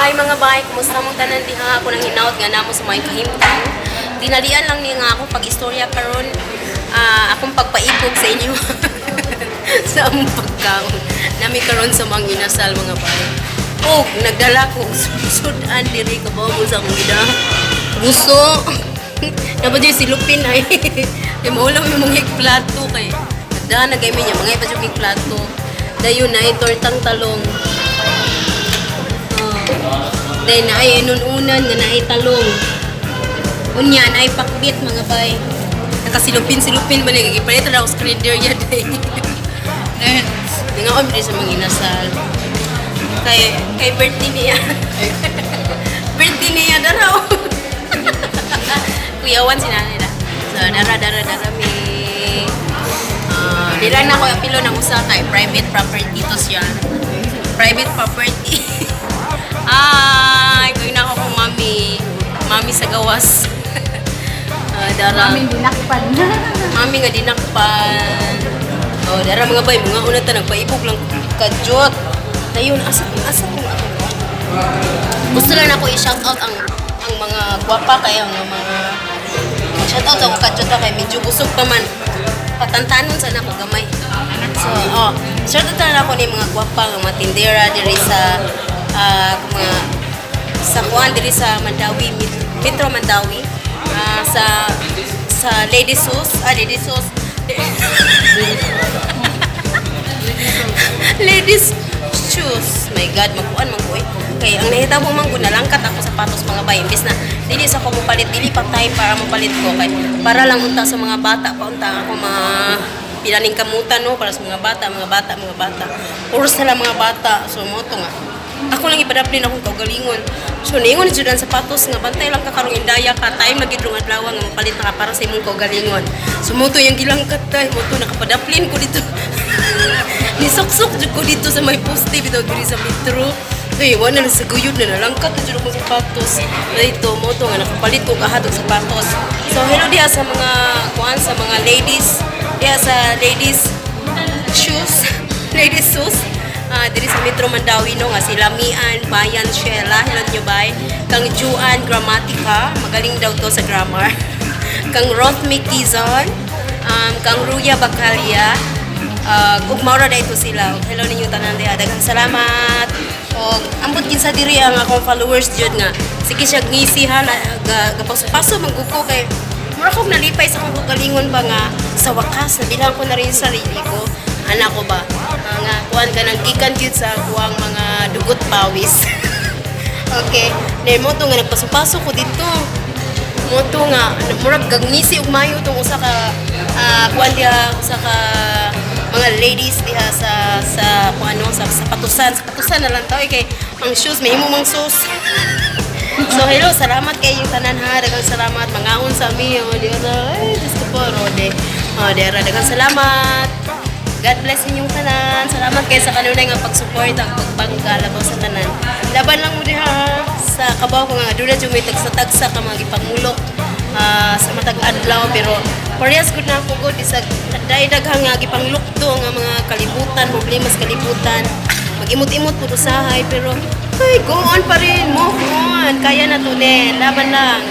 Hi mga bay, kumusta mong tanan diha? Ako nang hinaut nga namo sa mga kahimtang. Dinalian lang ni nga ako pag-istorya karon akong pagpaipog sa inyo sa among pagkaon. Nami karon sa mga inasal mga bay. Oh, nagdala ko sudan diri ka ba mo sa akong gida. Gusto. Napadi silupin ay. Kay maulam yung mga plato kay. Nagdaan na gamay niya mga iba yung plato. Dayon na tortang talong. Then ay inununan nga na ay talong. Unyan ay pakbit mga bay. Nakasilupin-silupin ba nagiging palito na ako sa kalendarya day. Then, nangaon din sa mga inasal. Kay birthday niya. Birthday niya daraw. Kuyawan si nanay na. So, dara mi. Dira na ako yung pilo ng usa kay private property to siya. Private property. Ay, kung na ako kong mami. Mami sa gawas. Dara. Mami dinakpan. Mami nga dinakpan. Oh, dara mga bay, mga una ta nagpaibog lang kadyot. Dayon asa ko ako. Gusto lang ako i-shout out ang mga gwapa kay ang mga shout out ako kadyot kay medyo busog pa man. Patantanon sa nako gamay. So, shout out na ako ni mga gwapa nga mga tindera diri sa mga sa kuan diri sa Mandawi, Metro Mandawi. Sa Ladies Sauce, Ladies Shoes. My God, magkuan man ko eh. Kaya ang nahitabo man ko nalangkat ako sa sapatos mga bay. Imbis na dili sa ko mopalit, dili pa time para mopalit ko kay para lang unta sa mga bata pa unta ako pinaning kamutan no para sa mga bata. Puro sila mga bata. So mo to nga. Ako lang ipadaplin akong kaugalingon. So niingon jud ang sapatos nga bantay lang ka karong indaya ka time lagi drong adlaw nga mapalit na ka para sa imong kaugalingon. So mo to yung gilangkat tay mo to nakapadaplin ko dito. Nisok-sok jud ko dito sa may poste bitaw diri sa metro. Kaya wala na sa guyod na nalangkat na dyan akong sapatos. Dito mo to nga nakapalit ko kahatog sapatos. So hello diya sa mga kuan sa mga ladies. Diya sa ladies shoes. Ladies shoes. Diri sa Metro Mandawi no nga si Lamian, Bayan, Sheila, hello nyo bay. Kang Juan Gramatica, magaling daw to sa grammar. Kang Roth Mikizon, kang Ruya Bakalia, ug maura na ito sila. Hello ninyo tanan diha. Daghang salamat. Og ambot kinsa diri ang akong followers jud nga. Sige siya ngisi ha gapaso-paso magguko kay mura ko nalipay sa akong kalingon ba nga sa wakas nabilang ko na rin sa sarili ko. Anak ko ba? Nga kuan ka nang gikan gyud sa kuang mga dugot pawis. Okay. Dahil mo to nga nagpaso-paso ko dito. Mo to nga murag gagngisi ug mayo tong usa ka kuan dia usa ka mga ladies diha sa kung ano sa sapatusan na lang tayo kay ang shoes may himo mang sus. So hello, salamat kay yung tanan ha, daghang salamat mangaon sa mi diara ay Diyos ko po rode. Diara daghang salamat. God bless inyong tanan. Salamat kay sa kanunay nga pag-support ang pagbangkalabaw sa tanan. Laban lang mo diha sa kabaw ko nga dula jud may tagsa-tagsa ka mga gipangulok sa matag adlaw pero parehas good na ako good isa daghang nga gipanglukdo nga mga kalibutan, problema sa kalibutan. Mag-imot-imot pud usahay pero ay go on pa rin mo on. Kaya na to din. Laban lang.